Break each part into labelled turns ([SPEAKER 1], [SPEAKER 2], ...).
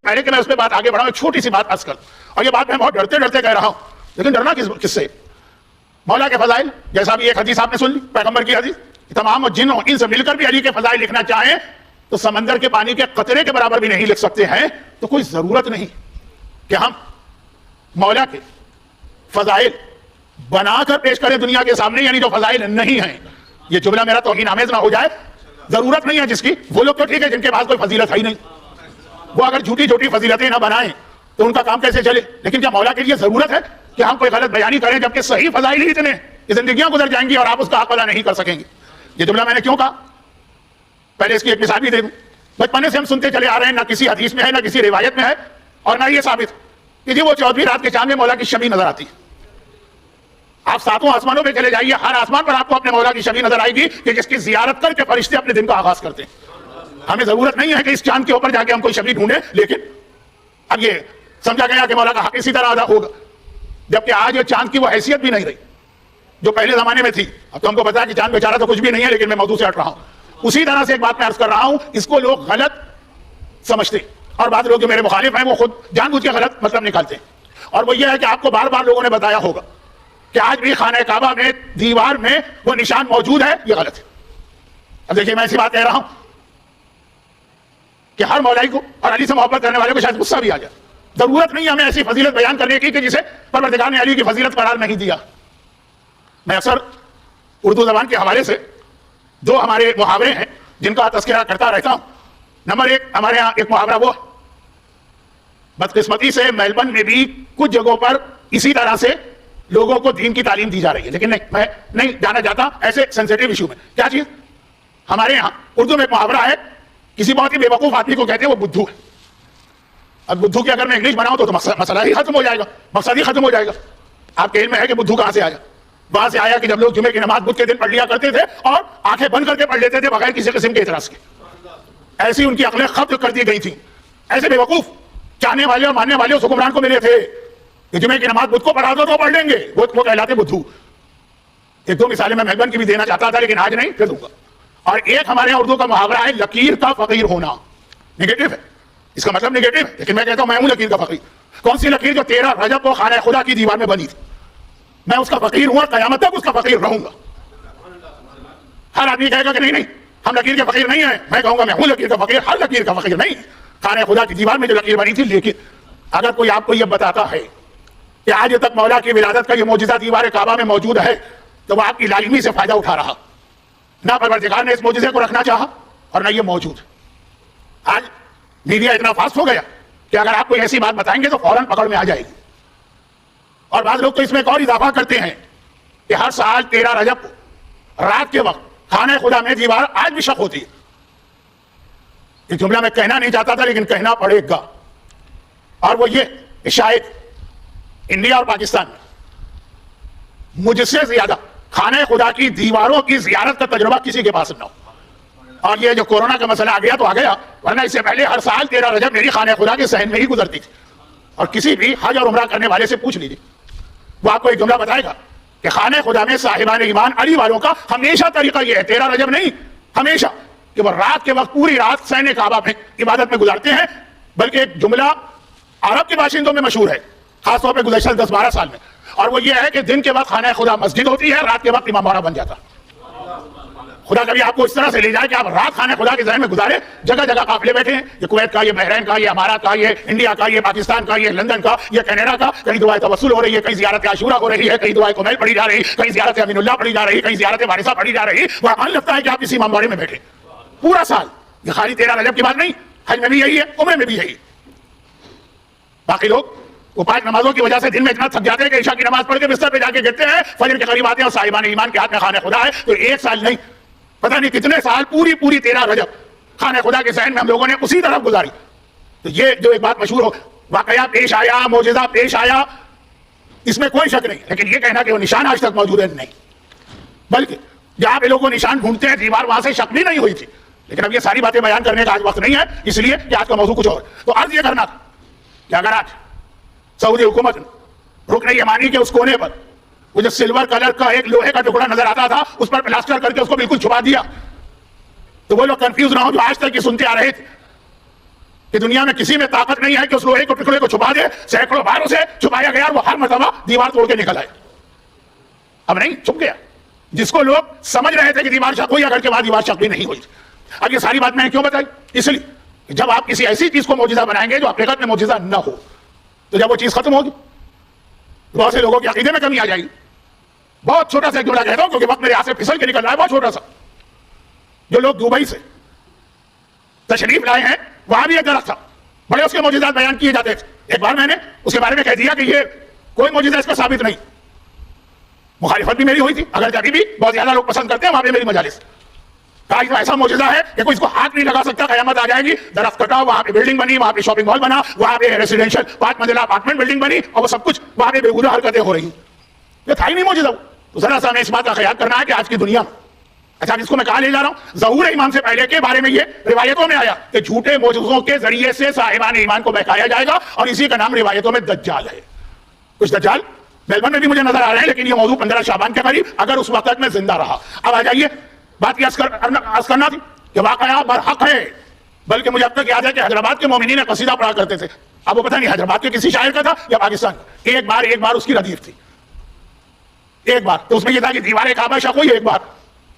[SPEAKER 1] پہلے کہ میں اس پہ بات آگے بڑھاؤں، ایک چھوٹی سی بات عرض کر، اور یہ بات میں بہت ڈرتے ڈرتے کہہ رہا ہوں، لیکن ڈرنا کس سے؟ مولا کے فضائل، جیسا بھی ایک حدیث آپ نے سن لی پیغمبر کی حدیث، تمام جن اور انس مل کر بھی علی کے فضائل لکھنا چاہیں تو سمندر کے پانی کے قطرے کے برابر بھی نہیں لکھ سکتے ہیں، تو کوئی ضرورت نہیں کہ ہم مولا کے فضائل بنا کر پیش کریں دنیا کے سامنے، یعنی جو فضائل نہیں ہیں۔ یہ جملہ میرا توہین آمیز نہ ہو جائے، ضرورت نہیں ہے جس کی، وہ لوگ تو ٹھیک ہے جن کے پاس کوئی فضیلت ہے ہی نہیں، وہ اگر جھوٹی جھوٹی فضیلتیں نہ بنائیں تو ان کا کام کیسے چلے؟ لیکن کیا مولا کے لیے ضرورت ہے کہ ہم کوئی غلط بیانی کریں جبکہ صحیح فضائل ہی اتنے کہ زندگیاں گزر جائیں گی اور آپ اس کا حق ادا نہیں کر سکیں گے؟ یہ جملہ میں نے کیوں کہا؟ پہلے اس کی ایک مثال بھی دے دوں۔ بچپنے سے ہم سنتے چلے آ رہے ہیں، نہ کسی حدیث میں ہے نہ کسی روایت میں ہے، اور نہ یہ ثابت کہ جی وہ 14ویں رات کے چاند میں مولا کی شبیہ نظر آتی ہے۔ آپ ساتوں آسمانوں پہ چلے جائیے، ہر آسمان پر آپ کو اپنے مولا کی شبیہ نظر آئے گی کہ جس کی زیارت کر کے فرشتے اپنے دن کا آغاز کرتے ہیں۔ ہمیں ضرورت نہیں ہے کہ اس چاند کے اوپر جا کے ہم کوئی شبیہ ڈھونڈیں، لیکن اب یہ سمجھا گیا کہ مولا کا حق اسی طرح ادا ہوگا، جبکہ آج یہ چاند کی وہ حیثیت بھی نہیں رہی جو پہلے زمانے میں تھی۔ اب تو ہم کو پتا ہے کہ چاند بیچارہ تو کچھ بھی نہیں ہے، لیکن میں موضوع سے ہٹ رہا ہوں۔ اسی طرح سے ایک بات میں عرض کر رہا ہوں، اس کو لوگ غلط سمجھتے، اور بعض لوگ جو میرے مخالف ہیں وہ خود جان بوجھ کے غلط مطلب نکالتے ہیں، اور وہ یہ ہے کہ آپ کو بار بار لوگوں نے بتایا ہوگا کہ آج بھی خانہ کعبہ میں دیوار میں وہ نشان موجود ہے، یہ غلط ہے۔ اب دیکھیے میں ایسی بات کہہ رہا ہوں کہ ہر مولائی کو اور علی سے محبت کرنے والے کو شاید غصہ بھی آ جائے، ضرورت نہیں ہمیں ایسی فضیلت بیان کرنے کی کہ جسے پروردگار نے علی کی فضیلت قرار نہیں دیا۔ میں اکثر اردو زبان کے حوالے سے جو ہمارے محاورے ہیں جن کا تذکرہ کرتا رہتا ہوں، نمبر ایک ہمارے ہاں ایک محاورہ وہ، بدقسمتی سے میلبرن میں بھی کچھ جگہوں پر اسی طرح سے لوگوں کو دین کی تعلیم دی جا رہی ہے، لیکن نہیں، میں نہیں جانا چاہتا ایسے سینسیٹیو ایشو میں۔ کیا چیز؟ ہمارے یہاں اردو میں ایک محاورہ ہے، کسی بہت ہی بے وقوف آدمی کو کہتے ہیں وہ بدھو ہے۔ اب بدھو کی اگر میں انگلش بناؤں تو مسئلہ ہی ختم ہو جائے گا، مقصد ہی ختم ہو جائے گا۔ آپ کے علم میں ہے کہ بدھو کہاں سے آیا؟ وہاں سے آیا کہ جب لوگ جمعے کی نماز بدھ کے دن پڑھ لیا کرتے تھے اور آنکھیں بند کر کے پڑھ لیتے تھے بغیر کسی قسم کے اعتراض کے، ایسی ان کی عقلیں ختم کر دی گئی تھیں۔ ایسے بے وقوف چاہنے والے اور ماننے والے اس حکمران کو ملے تھے کہ جمعے کی نماز بدھ کو پڑھا دو تو پڑھ لیں گے، وہ کہلاتے بدھو۔ ایک دو مثالیں میں میلبرن کی بھی دینا چاہتا تھا لیکن آج نہیں، پھر دوں گا۔ اور ایک ہمارے یہاں اردو کا محاورہ ہے لکیر کا فقیر ہونا، نگیٹو ہے، اس کا مطلب نگیٹو ہے، لیکن میں کہتا ہوں میں ہوں لکیر کا فقیر۔ کون سی لکیر؟ جو 13 رجب کو خانہ خدا کی دیوار میں بنی تھی، میں اس کا فقیر ہوں اور قیامت تک اس کا فقیر رہوں گا۔ ہر آدمی کہے گا کہ نہیں نہیں ہم لکیر کے فقیر نہیں ہیں، میں کہوں گا میں ہوں لکیر کا فقیر، ہر لکیر کا فقیر نہیں، خانہ خدا کی دیوار میں جو لکیر بنی تھی۔ لیکن اگر کوئی آپ کو یہ بتاتا ہے کہ آج تک مولا کی ولادت کا یہ معجزہ دیوار کعبہ میں موجود ہے تو وہ آپ کی لاعلمی سے فائدہ اٹھا رہا، نہ پروردگار نے اس معجزے کو رکھنا چاہا اور نہ یہ موجود۔ آج میڈیا اتنا فاسٹ ہو گیا کہ اگر آپ کوئی ایسی بات بتائیں گے تو فوراً پکڑ میں آ جائے گی، اور بعض لوگ تو اس میں ایک اور اضافہ کرتے ہیں کہ ہر سال 13 رجب کو رات کے وقت خانہ خدا میں دیوار آج بھی شق ہوتی ہے۔ یہ جملہ میں کہنا نہیں چاہتا تھا لیکن کہنا پڑے گا، اور وہ یہ کہ شاید انڈیا اور پاکستان میں مجھ سے زیادہ خانہ خدا کی دیواروں کی زیارت کا تجربہ کسی کے پاس نہ ہو۔ اور یہ جو کورونا کا مسئلہ آ گیا تو آ گیا، ورنہ اس سے پہلے ہر سال 13 رجب میری خانہ خدا کے صحن میں ہی گزرتی تھی، اور کسی بھی حج اور عمرہ کرنے والے سے پوچھ لیجیے، وہ آپ کو ایک جملہ بتائے گا کہ خانہ خدا میں صاحبان ایمان علی والوں کا ہمیشہ طریقہ یہ ہے، 13 رجب نہیں ہمیشہ، کہ وہ رات کے وقت پوری رات صحن کعبہ میں عبادت میں گزارتے ہیں۔ بلکہ ایک جملہ عرب کے باشندوں میں مشہور ہے، خاص طور پہ گزشتہ 10-12 سال میں، اور وہ یہ ہے کہ دن کے وقت خانہ خدا مسجد ہوتی ہے، رات کے وقت امام باڑہ بن جاتا۔ خدا کبھی آپ کو اس طرح سے لے جائے کہ آپ رات خانہ خدا کے ذہن میں گزارے، جگہ جگہ قافلے بیٹھے ہیں، یہ کویت کا، یہ بحرین کا، یہ امارات کا، یہ انڈیا کا، یہ پاکستان کا، یہ لندن کا، یہ کینیڈا کا، کہیں دعائے توسل ہو رہی ہے، کہیں زیارت عاشورہ ہو رہی ہے، کہیں دعائے کمیل پڑھی جا رہی ہے، کہیں زیارت امین اللہ پڑھی جا رہی ہے، کہیں زیارت وارثہ پڑھی جا رہی ہے۔ وہاں لگتا ہے کہ آپ کسی امام باڑے میں بیٹھے پورا سال۔ یہ خالی 13 رجب کی بات نہیں، حج میں بھی یہی ہے، عمرے میں بھی یہی ہے۔ باقی لوگ وہ 5 نمازوں کی وجہ سے دن میں اتنا تھک جاتے ہیں کہ عشاء کی نماز پڑھ کے بستر پہ جا کے گرتے ہیں، فجر کے قریب آتے ہیں اور صاحبان ایمان کے ہاتھ میں خانہ خدا ہے، تو ایک سال نہیں پتہ نہیں کتنے سال پوری 13 رجب خانہ خدا کے ذہن میں ہم لوگوں نے اسی طرف گزاری۔ تو یہ جو ایک بات مشہور ہو، واقعہ پیش آیا، معجزہ پیش آیا، اس میں کوئی شک نہیں، لیکن یہ کہنا کہ وہ نشان آج تک موجود ہے نہیں، بلکہ جہاں پہ لوگوں نشان ڈھونڈتے ہیں دیوار وہاں سے شک بھی نہیں ہوئی تھی۔ لیکن اب یہ ساری باتیں بیان کرنے کا آج وقت نہیں ہے، اس لیے کہ آج کا موضوع کچھ اور۔ تو عرض یہ کرنا تھا کہ اگر آج سعودی حکومت رکن یمانی کے اس کونے پر وہ جو سلور کلر کا ایک لوہے کا ٹکڑا نظر آتا تھا اس پر پلاسٹر کر کے اس کو بالکل چھپا دیا، تو وہ لوگ کنفیوز نہ ہو جو آج تک یہ سنتے آ رہے تھے کہ دنیا میں کسی میں طاقت نہیں ہے کہ اس لوہے کو ٹکڑے کو چھپا دے. سینکڑوں بار اسے چھپایا گیا اور وہ ہر مرتبہ دیوار توڑ کے نکل آئے. اب نہیں چھپ گیا. جس کو لوگ سمجھ رہے تھے کہ دیوار شق ہوئی, اگر کے بعد دیوار شق بھی نہیں ہوئی. اب یہ ساری بات میں نے کیوں بتائی؟ اس لیے جب آپ کسی ایسی چیز کو معجزہ بنائیں گے جو حقیقت میں معجزہ نہ ہو, تو جب وہ چیز ختم ہوگی بہت سے لوگوں کے عقیدے میں کمی آ جائے گی. بہت چھوٹا سا ایک جملہ کہتا ہوں کیونکہ وقت میرے ہاتھ سے پھسل کے نکل رہا ہے, بہت چھوٹا سا. جو لوگ دبئی سے تشریف لائے ہیں, وہاں بھی ایک درخت تھا, بڑے اس کے معجزات بیان کیے جاتے تھے. ایک بار میں نے اس کے بارے میں کہہ دیا کہ یہ کوئی معجزہ اس کا ثابت نہیں. مخالفت بھی میری ہوئی تھی, اگر جبھی بھی بہت زیادہ لوگ پسند کرتے ہیں وہاں پہ میری مجالس. کہا تو ایسا معجزہ ہے کہ کوئی اس کو ہاتھ نہیں لگا سکتا, قیامت آ جائے گی. درخت کٹا, وہاں پہ بلڈنگ بنی, وہاں پہ شاپنگ مال بنا, وہاں پہ ریزیڈینشیل 5 منزلہ اپارٹمنٹ بلڈنگ بنی, اور وہ سب کچھ وہاں پہ بےہودہ حرکتیں ہو رہی. یہ تھا ہی نہیں معجزہ. تو ذرا سا ہمیں اس بات کا خیال کرنا ہے کہ آج کی دنیا میں, اچھا اس کو میں کہاں لے جا رہا ہوں, ظہور امام سے پہلے کے بارے میں یہ روایتوں میں آیا کہ جھوٹے معجزوں کے ذریعے سے صاحبان ایمان کو بہکایا جائے گا, اور اسی کا نام روایتوں میں دجال ہے. کچھ دجال میلبرن میں بھی مجھے نظر آ رہے ہیں, لیکن یہ موضوع 15 شعبان کے قریب, اگر اس وقت تک میں زندہ رہا. اب آ جائیے, بات کی عرض کرنا تھی کہ واقعہ برحق ہے. بلکہ مجھے اب تک یاد ہے کہ حیدرآباد کے مومنین قصیدہ پڑھا کرتے تھے. اب وہ پتہ نہیں حیدرآباد کے کسی شاعر کا تھا یا پاکستان. ایک بار اس کی ردیف تھی, ایک بار تو اس میں یہ تھا کہ دیوار کعبہ شق ہوئی ایک بار.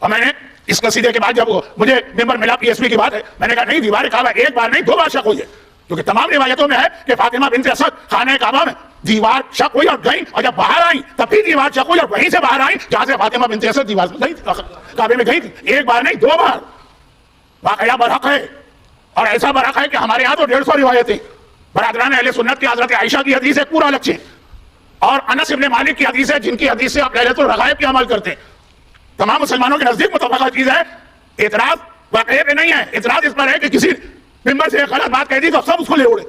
[SPEAKER 1] اور میں نے اس قصیدے کے بعد جب مجھے ممبر ملا, پی ایس پی کی بات ہے, میں نے کہا نہیں, دیوار کعبہ ایک بار نہیں 2 بار شق ہوئی ہے. کیونکہ تمام روایتوں میں ہے کہ فاطمہ بنت اسد خانہ کعبہ میں دیوار شق ہوئی اور گئیں, اور جب باہر آئیں تب بھی دیوار شق ہوئی, اور وہیں سے باہر آئیں جہاں سے فاطمہ بنت اسد دیوار میں گئی تھی, کعبے میں گئی تھی. ایک بار نہیں 2 بار. واقعہ برحق ہے, اور ایسا برحق ہے کہ ہمارے یہاں تو 150 روایتیں. برادران اہل سنت کی حضرت عائشہ کی حدیث ہے پورا لچے, اور انس ابن مالک کی حدیث ہے جن کی حدیث سے آپ ليلۃ الرغائب کے عمل کرتے ہیں. تمام مسلمانوں کے نزدیک متفقہ چیز ہے. اعتراض واقعے پہ نہیں ہے, اعتراض اس پر ہے کہ کسی ممبر سے غلط بات کہہ دی تو سب اس کو لے اڑے.